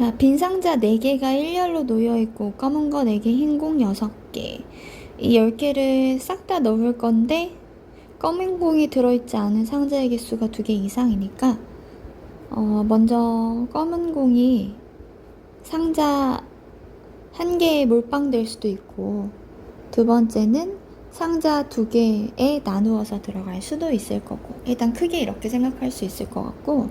자, 빈 상자 4개가 일렬로 놓여있고 검은 거 4개, 흰 공 6개. 이 10개를 싹 다 넣을 건데 검은 공이 들어있지 않은 상자의 개수가 2개 이상이니까 먼저 검은 공이 상자 1개에 몰빵될 수도 있고, 두 번째는 상자 2개에 나누어서 들어갈 수도 있을 거고, 일단 크게 이렇게 생각할 수 있을 것 같고,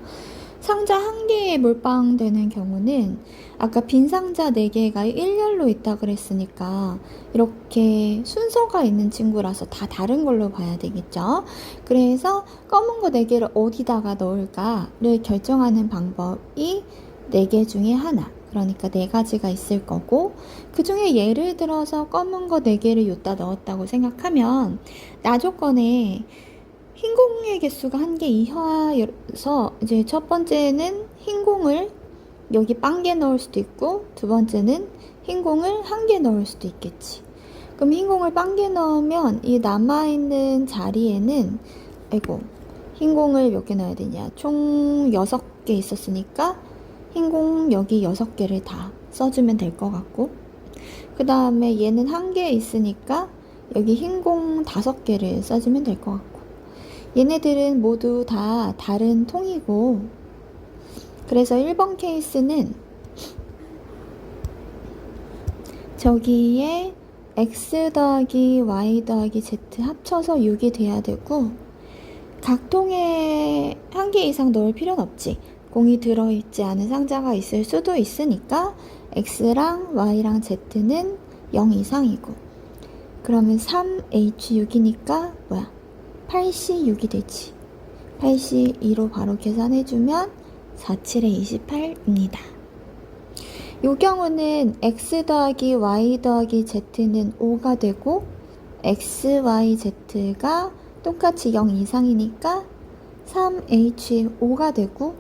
상자 1개에 몰빵되는 경우는 아까 빈 상자 4개가 일렬로 있다 그랬으니까 이렇게 순서가 있는 친구라서 다 다른 걸로 봐야 되겠죠. 그래서 검은 거 4개를 어디다가 넣을까를 결정하는 방법이 4개 중에 하나, 그러니까 4가지가 있을 거고, 그 중에 예를 들어서 검은 거 4개를 여기다 넣었다고 생각하면 나조건에 흰 공의 개수가 1개 이하여서 이제 첫 번째는 흰 공을 여기 0개 넣을 수도 있고, 두 번째는 흰 공을 1개 넣을 수도 있겠지. 그럼 흰 공을 0개 넣으면 이 남아있는 자리에는 흰 공을 몇 개 넣어야 되냐, 총 6개 있었으니까 흰 공 여기 6개를 다 써주면 될 것 같고, 그 다음에 얘는 1개 있으니까 여기 흰 공 5개를 써주면 될 것 같고, 얘네들은 모두 다 다른 통이고, 그래서 1번 케이스는 저기에 x 더하기 y 더하기 z 합쳐서 6이 돼야 되고, 각 통에 1개 이상 넣을 필요는 없지. 공이 들어있지 않은 상자가 있을 수도 있으니까 x랑 y랑 z는 0 이상이고, 그러면 3h6이니까 8c6이 되지. 8c2로 바로 계산해주면 4, 7에 28입니다. 이 경우는 x 더하기 y 더하기 z는 5가 되고, x, y, z가 똑같이 0 이상이니까 3h5가 되고,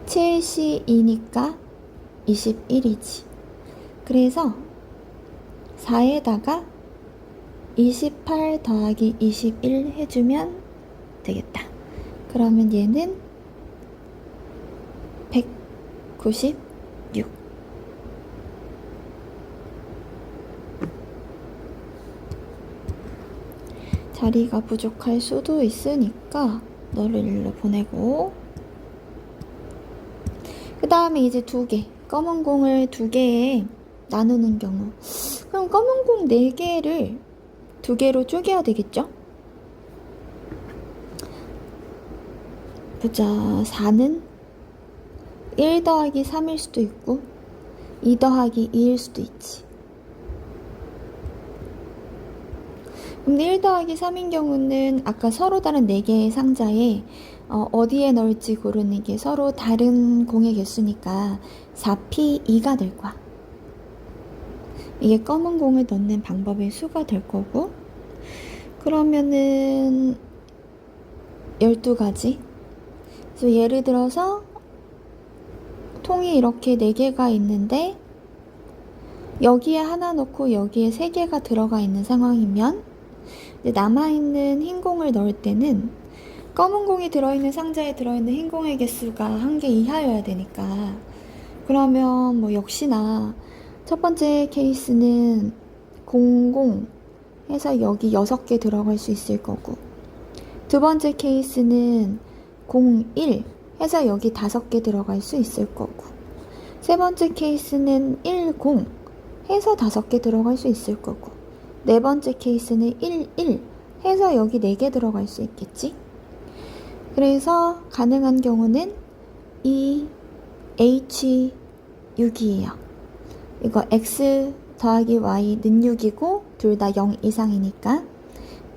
7c2니까 21이지. 그래서 4에다가 28 더하기 21 해주면 되겠다. 그러면 얘는 196. 자리가 부족할 수도 있으니까 너를 일로 보내고, 그 다음에 이제 2개, 검은 공을 2개에 나누는 경우, 그럼 검은 공 4개를 2개로 쪼개야 되겠죠? 보자. 4는 1 더하기 3일 수도 있고 2 더하기 2일 수도 있지. 그럼 1 더하기 3인 경우는 아까 서로 다른 4개의 상자에 어디에 넣을지 고르는 게 서로 다른 공의 개수니까 4p2가 될 거야. 이게 검은 공을 넣는 방법의 수가 될 거고, 그러면은 12가지. 그래서 예를 들어서 통이 이렇게 4개가 있는데 여기에 하나 넣고 여기에 3개가 들어가 있는 상황이면 남아있는 흰 공을 넣을 때는 검은 공이 들어있는 상자에 들어있는 흰 공의 개수가 1개 이하여야 되니까, 그러면 뭐 역시나 첫 번째 케이스는 00 해서 여기 6개 들어갈 수 있을 거고, 두 번째 케이스는 01 해서 여기 5개 들어갈 수 있을 거고, 세 번째 케이스는 10 해서 5개 들어갈 수 있을 거고, 네 번째 케이스는 11 해서 여기 4개 들어갈 수 있겠지. 그래서 가능한 경우는 이 H6이에요. 이거 x 더하기 y는 6이고 둘 다 0 이상이니까,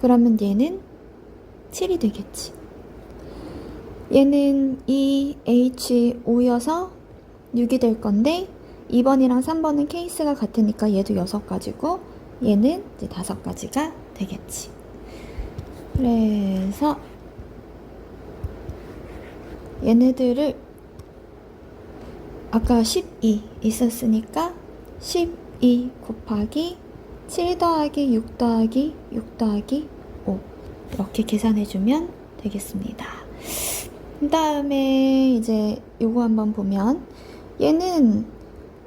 그러면 얘는 7이 되겠지. 얘는 2h5여서 6이 될 건데 2번이랑 3번은 케이스가 같으니까 얘도 6가지고 얘는 이제 5가지가 되겠지. 그래서 얘네들을 아까 12 있었으니까 12 곱하기 7 더하기 6 더하기 6 더하기 5 이렇게 계산해주면 되겠습니다. 그 다음에 이제 요거 한번 보면 얘는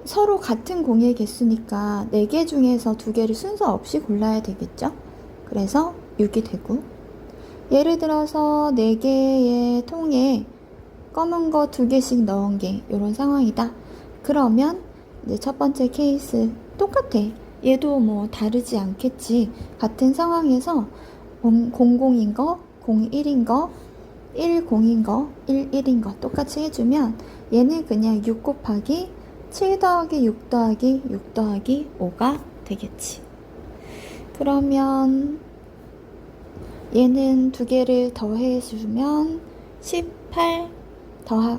서로 같은 공의 개수니까 4개 중에서 2개를 순서 없이 골라야 되겠죠? 그래서 6이 되고, 예를 들어서 4개의 통에 검은 거 2개씩 넣은 게 이런 상황이다. 그러면 이제 첫 번째 케이스 똑같아. 얘도 뭐 다르지 않겠지. 같은 상황에서 00인 거, 01인 거, 10인 거, 11인 거 똑같이 해주면 얘는 그냥 6 곱하기 7 더하기 6 더하기 6 더하기 5가 되겠지. 그러면 얘는 2개를 더해주면 18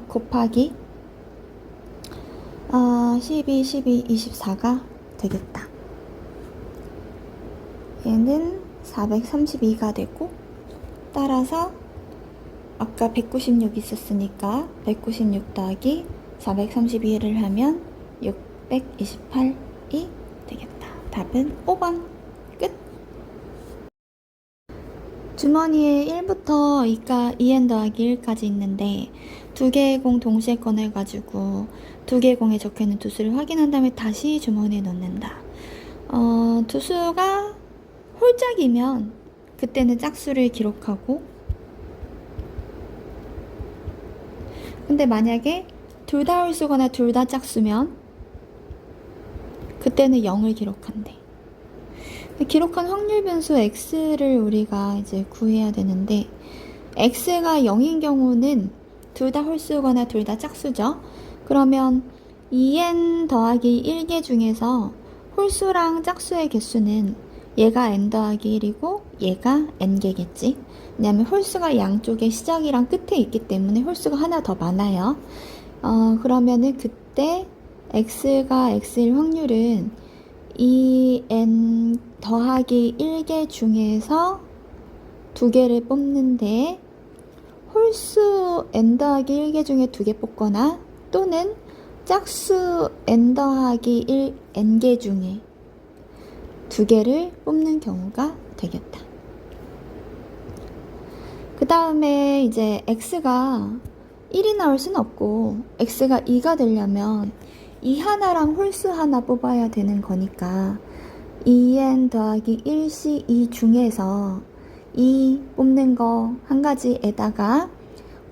곱하기 12, 12, 24가 되겠다. 얘는 432가 되고, 따라서 아까 196 있었으니까 196 더하기 432를 하면 628이 되겠다. 답은 5번. 끝. 주머니에 1부터 2n 더하기 1까지 있는데 2개의 공 동시에 꺼내가지고 2개의 공에 적혀있는 두수를 확인한 다음에 다시 주머니에 넣는다. 두수가 홀짝이면 그때는 짝수를 기록하고, 근데 만약에 둘 다 홀수거나 둘 다 짝수면 그때는 0을 기록한대. 기록한 확률 변수 x를 우리가 이제 구해야 되는데, x가 0인 경우는 둘 다 홀수거나 둘 다 짝수죠. 그러면 2n 더하기 1개 중에서 홀수랑 짝수의 개수는 얘가 n 더하기 1이고 얘가 n개겠지. 왜냐면 홀수가 양쪽에 시작이랑 끝에 있기 때문에 홀수가 하나 더 많아요. 그러면은 그때 x가 x일 확률은 2n 더하기 1개 중에서 2개를 뽑는데, 홀수 n 더하기 1개 중에 2개 뽑거나 또는 짝수 n 더하기 1 n개 중에 2개를 뽑는 경우가 되겠다. 그 다음에 이제 x가 1이 나올 순 없고 x가 2가 되려면 2 하나랑 홀수 하나 뽑아야 되는 거니까 2n 더하기 1c 2 중에서 2 뽑는 거 한 가지에다가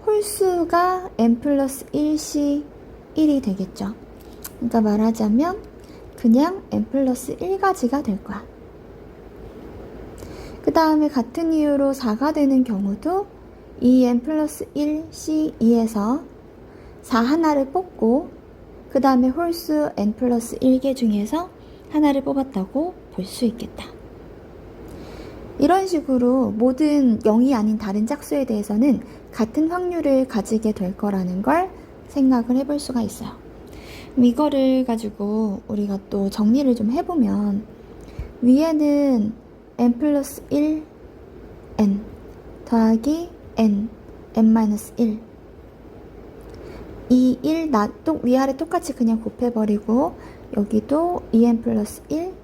홀수가 n 플러스 1c 1이 되겠죠. 그러니까 말하자면 그냥 n 플러스 1가지가 될 거야. 그 다음에 같은 이유로 4가 되는 경우도 2n 플러스 1c2에서 4 하나를 뽑고 그 다음에 홀수 n 플러스 1개 중에서 하나를 뽑았다고 볼 수 있겠다. 이런 식으로 모든 0이 아닌 다른 짝수에 대해서는 같은 확률을 가지게 될 거라는 걸 생각을 해볼 수가 있어요. 그럼 이거를 가지고 우리가 또 정리를 좀 해보면, 위에는 n 플러스 1 n 더하기 n 마이너스 1 이 1 위아래 똑같이 그냥 곱해버리고 여기도 2n 플러스 1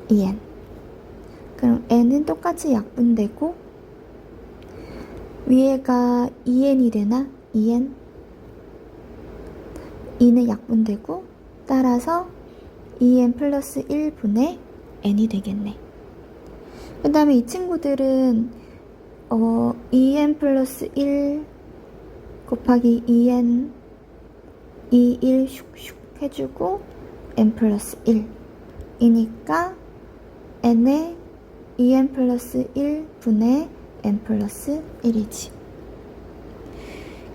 2n, 그럼 n은 똑같이 약분되고 위에가 2n이 되나? 2n 2는 약분되고 따라서 2n 플러스 1분의 n이 되겠네. 그 다음에 이 친구들은 2n 플러스 1 곱하기 2n 2, 1 슉슉 해주고 n 플러스 1 이니까 n에 2n 플러스 1분의 n 플러스 1이지.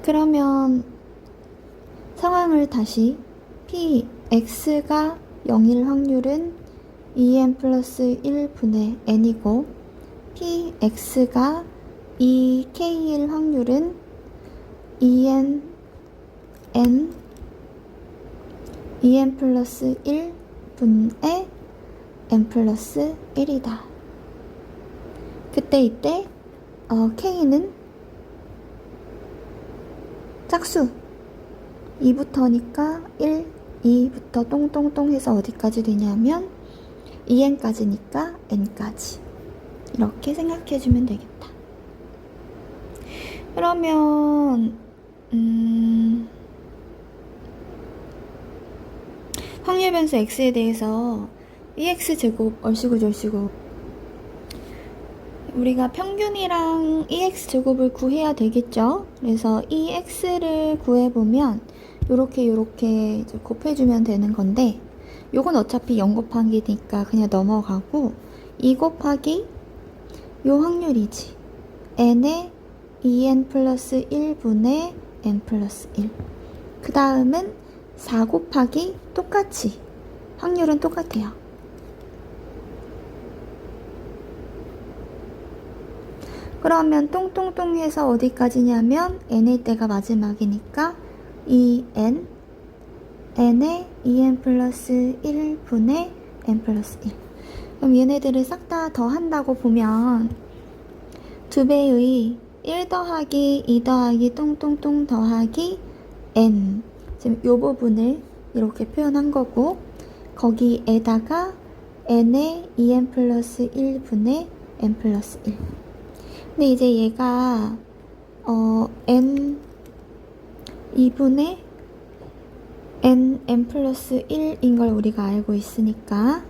그러면 상황을 다시 x가 0일 확률은 2n 플러스 1분의 n이고 x가 2k일 확률은 2n 플러스 1분의 n 플러스 1이다. 그때 이때 k는 짝수 2부터니까 1, 2부터 똥똥똥 해서 어디까지 되냐면 2n까지니까 n까지, 이렇게 생각해주면 되겠다. 그러면 합계 변수 x에 대해서 ex제곱 얼씨구절씨구 우리가 평균이랑 ex제곱을 구해야 되겠죠? 그래서 이 x를 구해보면 요렇게 이제 곱해주면 되는 건데 요건 어차피 0 곱하기니까 그냥 넘어가고 2 곱하기 요 확률이지. n에 2n 플러스 1분의 n 플러스 1. 그 다음은 4 곱하기 똑같이 확률은 똑같아요. 그러면 똥똥똥 해서 어디까지냐면 n일 때가 마지막이니까 2n n에 2n 플러스 1분의 n 플러스 1. 그럼 얘네들을 싹 다 더한다고 보면 2배의 1 더하기 2 더하기 똥똥똥 더하기 n, 지금 요 부분을 이렇게 표현한 거고 거기에다가 n에 2n 플러스 1분의 n 플러스 1. 근데 이제 얘가 n 2분의 n 플러스 1인 걸 우리가 알고 있으니까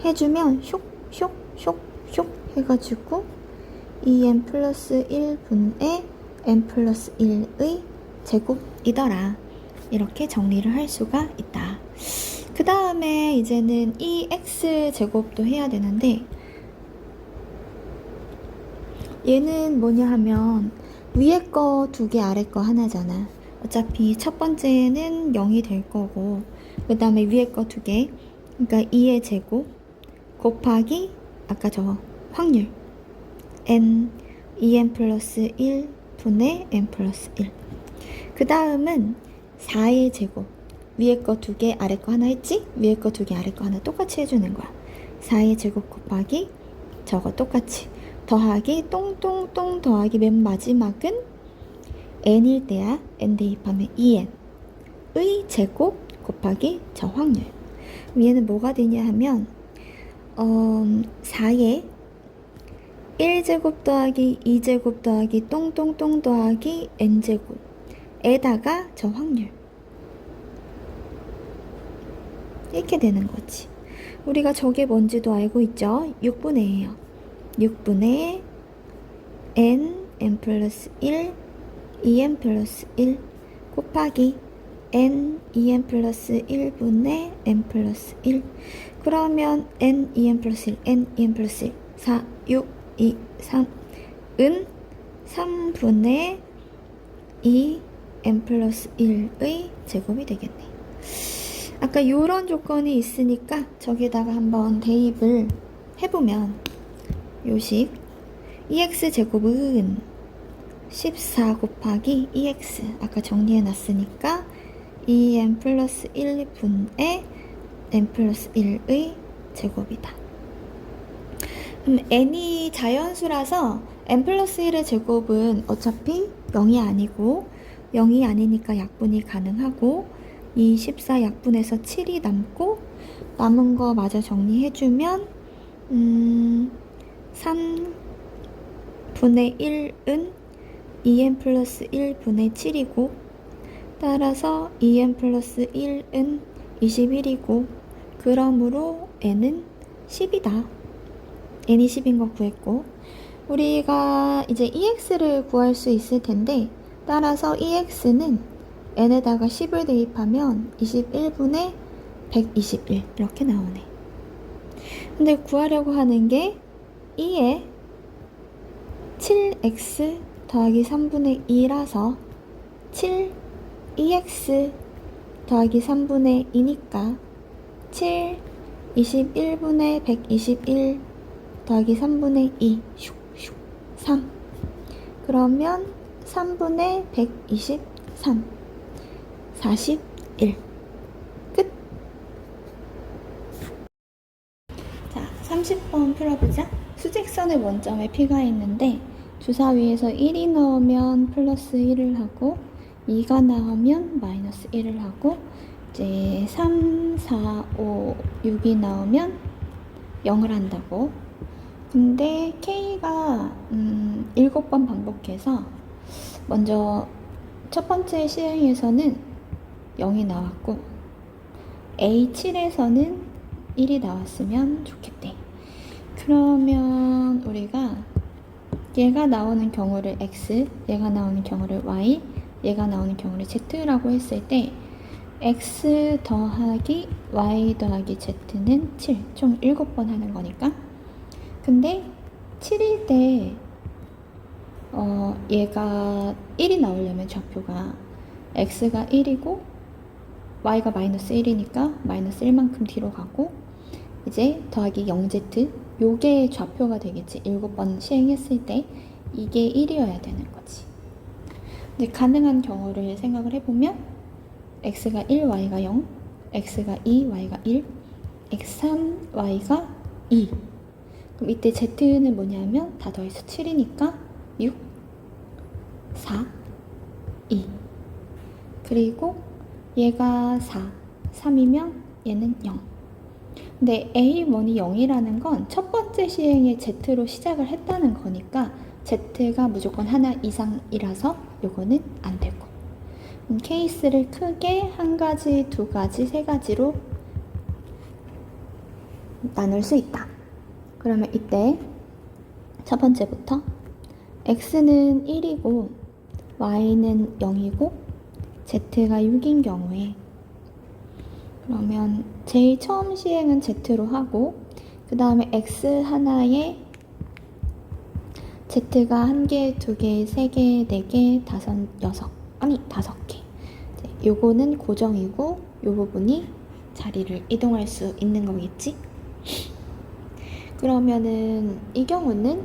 해주면 쇽 해가지고 2n 플러스 1분의 n 플러스 1의 제곱이더라. 이렇게 정리를 할 수가 있다. 그 다음에 이제는 이 x제곱도 해야 되는데 얘는 뭐냐 하면 위에 거 2개 아래 거 하나잖아. 어차피 첫 번째는 0이 될 거고 그 다음에 위에 거 2개, 그러니까 2의 제곱 곱하기 아까 저 확률 n 2n 플러스 1분의 n 플러스 1. 그 다음은 4의 제곱, 위에 거 2개 아래 거 하나 했지? 위에 거 2개 아래 거 하나 똑같이 해주는 거야. 4의 제곱 곱하기 저거 똑같이 더하기 똥똥똥 더하기 맨 마지막은 n일 때야. n 대입하면 2n의 제곱 곱하기 저 확률. 얘는 뭐가 되냐 하면 4의 1제곱 더하기 2제곱 더하기 똥똥똥 더하기 n제곱 에다가 저 확률 이렇게 되는 거지. 우리가 저게 뭔지도 알고 있죠? 6분의 1이에요. 6분의 n 플러스 1 2n 플러스 1 곱하기 n 2n 플러스 1분의 n 플러스 1. 그러면 n 2n 플러스 1 n 2n 플러스 1 4 6 2 3은 3분의 2 n 플러스 1의 제곱이 되겠네. 아까 요런 조건이 있으니까 저기다가 한번 대입을 해보면 요식 2x 제곱은 14 곱하기 2x 아까 정리해놨으니까 2n 플러스 1분의 n 플러스 1의 제곱이다. 그럼 n이 자연수라서 n 플러스 1의 제곱은 어차피 0이 아니고 0이 아니니까 약분이 가능하고 이 14 약분해서 7이 남고 남은 거 마저 정리해주면 3분의 1은 2n 플러스 1분의 7이고 따라서 2n 플러스 1은 21이고 그러므로 n은 10이다. n이 10인 거 구했고 우리가 이제 ex를 구할 수 있을 텐데 따라서 ex는 n에다가 10을 대입하면 21분의 121 이렇게 나오네. 근데 구하려고 하는 게 2에 7x 더하기 3분의 2라서 2x 더하기 3분의 2니까 21분의 121 더하기 3분의 2 3. 그러면 3분의 123 41. 끝. 자, 30번 풀어보자. 수직선의 원점에 P가 있는데 주사위에서 1이 나오면 플러스 1을 하고 2가 나오면 마이너스 1을 하고 이제 3, 4, 5, 6이 나오면 0을 한다고. 근데 K가 7번 반복해서 먼저 첫 번째 시행에서는 0이 나왔고 A7에서는 1이 나왔으면 좋겠대. 그러면 우리가 얘가 나오는 경우를 X, 얘가 나오는 경우를 Y, 얘가 나오는 경우를 Z라고 했을 때 X 더하기 Y 더하기 Z는 7, 총 7번 하는 거니까. 근데 7일 때 얘가 1이 나오려면 좌표가 X가 1이고 Y가 마이너스 1이니까 마이너스 1만큼 뒤로 가고, 이제 더하기 0Z, 요게 좌표가 되겠지. 7번 시행했을 때 이게 1이어야 되는 거지. 근데 가능한 경우를 생각을 해보면 X가 1, Y가 0, X가 2, Y가 1, X3, Y가 2. 그럼 이때 Z는 뭐냐면 다 더해서 7이니까 6, 4, 2. 그리고 얘가 4, 3이면 얘는 0. 근데 A1이 0이라는 건 첫 번째 시행에 Z로 시작을 했다는 거니까 Z가 무조건 하나 이상이라서 요거는 안 되고, 케이스를 크게 한 가지, 두 가지, 세 가지로 나눌 수 있다. 그러면 이때 첫 번째부터 X는 1이고 Y는 0이고 Z가 6인 경우에, 그러면 제일 처음 시행은 Z로 하고 그 다음에 X 하나에 Z가 1개, 2개, 3개, 4개, 5, 6, 아니 5개. 요거는 고정이고 요 부분이 자리를 이동할 수 있는 거겠지? 그러면은 이 경우는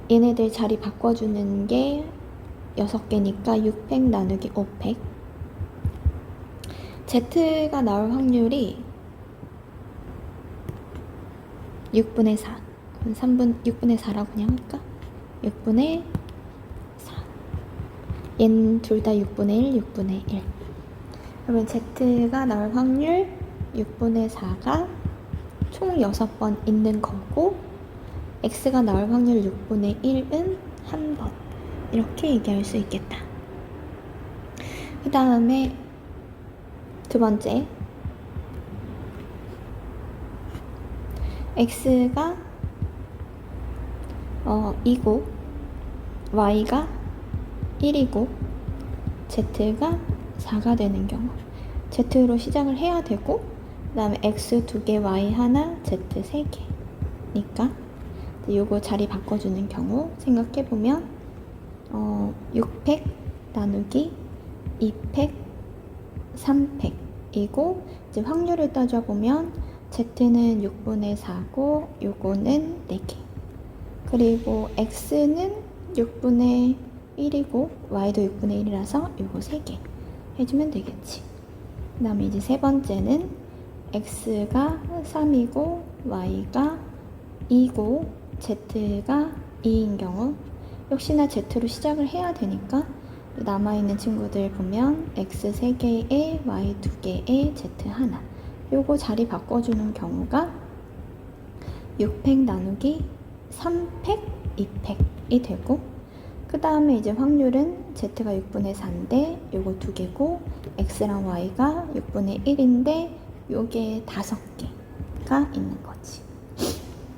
얘네들 자리 바꿔주는 게 6개니까 6팩 나누기 5팩. Z가 나올 확률이 6분의 4. 그럼 6분의 4라고 그냥 할까? 6분의 4. 얘는 둘 다 6분의 1, 6분의 1. 그러면 Z가 나올 확률 6분의 4가 총 6번 있는 거고, X가 나올 확률 6분의 1은 1번. 이렇게 얘기할 수 있겠다. 그 다음에 두 번째, X가 2고 Y가 1이고 Z가 4가 되는 경우, Z로 시작을 해야 되고 그 다음에 X 2개, Y 하나, Z 3개니까 요거 자리 바꿔주는 경우 생각해보면 6팩 나누기 2팩 3팩이고, 이제 확률을 따져보면 Z는 6분의 4고 요거는 4개, 그리고 X는 6분의 1이고 Y도 6분의 1이라서 요거 3개 해주면 되겠지. 그 다음에 이제 세 번째는 X가 3이고 Y가 2고 Z가 2인 경우, 역시나 Z로 시작을 해야 되니까 남아있는 친구들 보면 X 3개에 Y 2개에 Z 하나, 요거 자리 바꿔주는 경우가 6팩 나누기 3팩 2팩이 되고, 그 다음에 이제 확률은 Z가 6분의 4인데 요거 2개고 X랑 Y가 6분의 1인데 요게 5개가 있는 거지.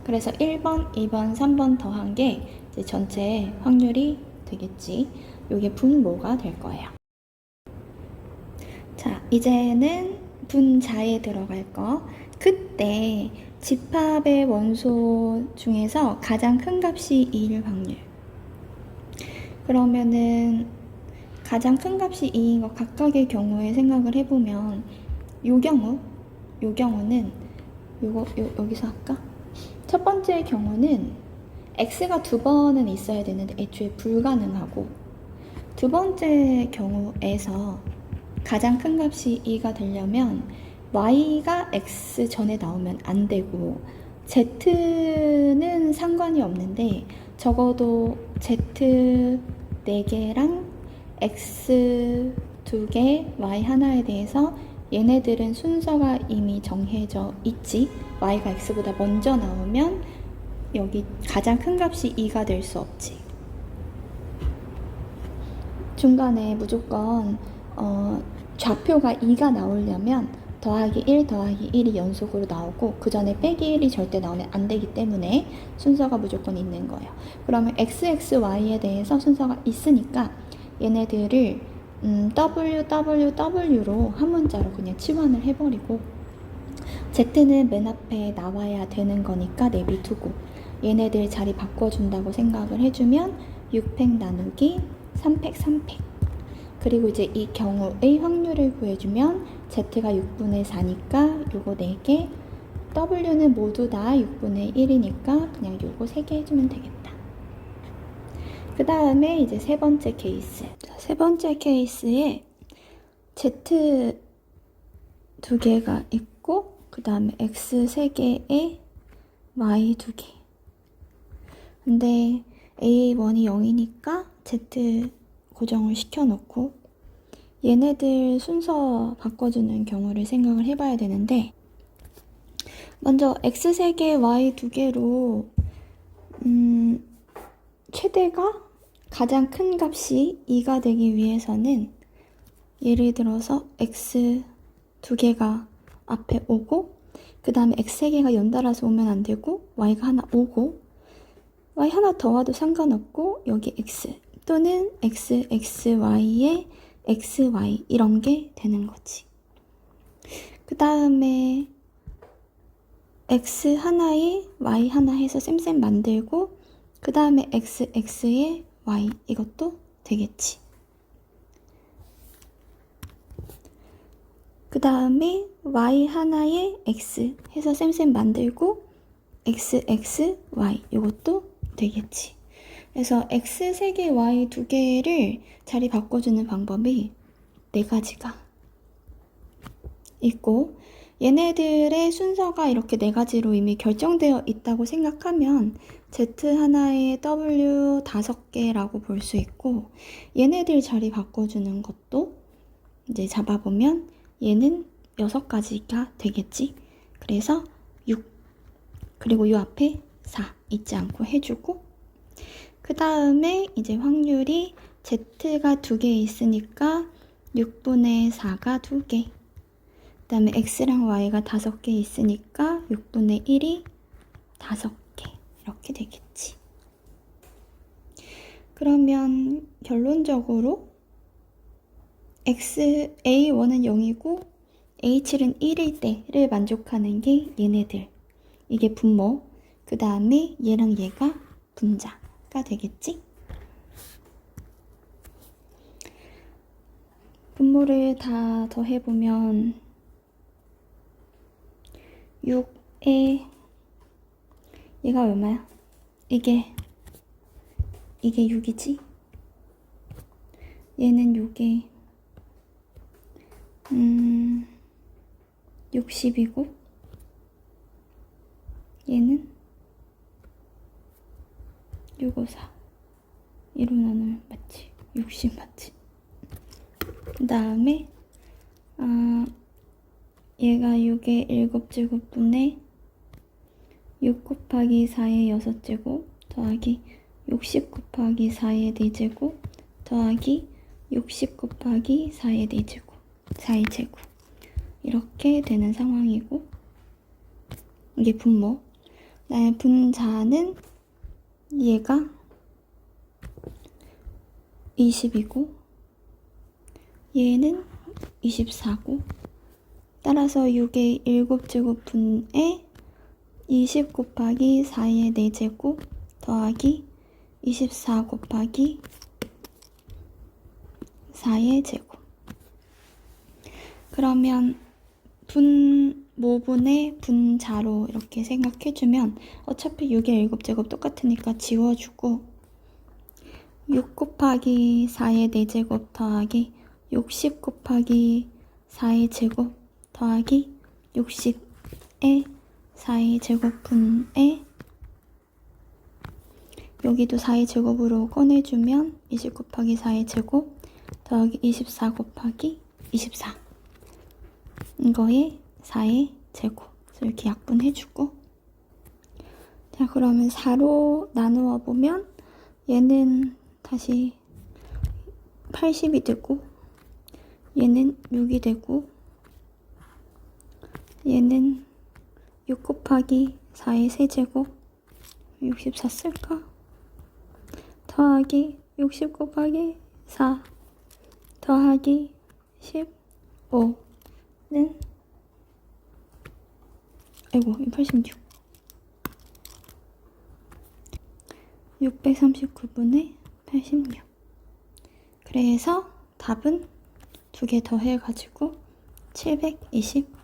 그래서 1번, 2번, 3번 더한 게 이제 전체 확률이 되겠지. 요게 분모가 될 거예요. 자, 이제는 분자에 들어갈 거. 그때 집합의 원소 중에서 가장 큰 값이 2일 확률. 그러면은 가장 큰 값이 2인 것 각각의 경우에 생각을 해보면 요 경우는 여기서 할까? 첫 번째 경우는 X가 2번은 있어야 되는데 애초에 불가능하고, 두 번째 경우에서 가장 큰 값이 2가 되려면 Y가 X 전에 나오면 안 되고 Z는 상관이 없는데 적어도 Z 4개랑 X 2개, Y 하나에 대해서 얘네들은 순서가 이미 정해져 있지. Y가 X보다 먼저 나오면 여기 가장 큰 값이 2가 될 수 없지. 중간에 무조건 좌표가 2가 나오려면 더하기 1 더하기 1이 연속으로 나오고 그 전에 빼기 1이 절대 나오면 안 되기 때문에 순서가 무조건 있는 거예요. 그러면 XXY에 대해서 순서가 있으니까 얘네들을 WWW로 한 문자로 그냥 치환을 해버리고 Z는 맨 앞에 나와야 되는 거니까 내비두고 얘네들 자리 바꿔준다고 생각을 해주면 6팩 나누기 3팩 3팩 그리고 이제 이 경우의 확률을 구해주면 Z가 6분의 4니까 요거 4개 W는 모두 다 6분의 1이니까 그냥 요거 3개 해주면 되겠다. 그 다음에 이제 세 번째 케이스. 세 번째 케이스에 Z 2개가 있고 그 다음에 X 3개에 Y 2개. 근데 A1이 0이니까 Z 고정을 시켜놓고 얘네들 순서 바꿔주는 경우를 생각을 해봐야 되는데 먼저 X 3개, Y 2개로 최대가 가장 큰 값이 2가 되기 위해서는 예를 들어서 X 2개가 앞에 오고 그 다음에 X 3개가 연달아서 오면 안 되고 Y가 하나 오고 Y 하나 더 와도 상관없고 여기 X 또는 X, X, Y에 X, Y 이런 게 되는 거지. 그 다음에 X 하나에 Y 하나 해서 쌤쌤 만들고 그 다음에 X, X에 Y 이것도 되겠지. 그 다음에 Y 하나에 X 해서 쌤쌤 만들고 X, X, Y 이것도 되겠지. 그래서 X 3개, Y 2개를 자리 바꿔주는 방법이 4가지가 있고 얘네들의 순서가 이렇게 4가지로 이미 결정되어 있다고 생각하면 Z 하나에 W 5개라고 볼 수 있고 얘네들 자리 바꿔주는 것도 이제 잡아보면 얘는 6가지가 되겠지. 그래서 6 그리고 이 앞에 4 잊지 않고 해주고 그 다음에 이제 확률이 Z가 2개 있으니까 6분의 4가 2개 그 다음에 X랑 Y가 5개 있으니까 6분의 1이 5개 이렇게 되겠지. 그러면 결론적으로 A1은 0이고 A7은 1일 때를 만족하는 게 얘네들 이게 분모 그 다음에 얘랑 얘가 분자가 되겠지. 분모를 다 더해보면 6에 얘가 얼마야? 이게 6이지? 얘는 6에 60이고 얘는 654 1로 나누면 맞지? 60 맞지? 그 다음에 얘가 6의 7제곱분의 6 곱하기 4의 6제곱 더하기 60 곱하기 4의 4제곱 더하기 60 곱하기 4의 4제곱 4의 제곱 이렇게 되는 상황이고 이게 분모. 그다음에 분자는 얘가 20이고 얘는 24고 따라서 6의 7제곱분의 20 곱하기 4의 4제곱 더하기 24 곱하기 4의 제곱. 그러면 분모분의 분자로 이렇게 생각해주면 어차피 6의 7제곱 똑같으니까 지워주고 6 곱하기 4의 4제곱 더하기 60 곱하기 4의 제곱 더하기 60의 4의 제곱분의 여기도 4의 제곱으로 꺼내주면 20 곱하기 4의 제곱 더하기 24 곱하기 24 이거에 4의 제곱 이렇게 약분해주고 자 그러면 4로 나누어 보면 얘는 다시 80이 되고 얘는 6이 되고 얘는 6 곱하기 4의 세제곱 64 쓸까? 더하기 60 곱하기 4 더하기 15는 아이고 86 639분의 86 그래서 답은 2개 더해가지고 720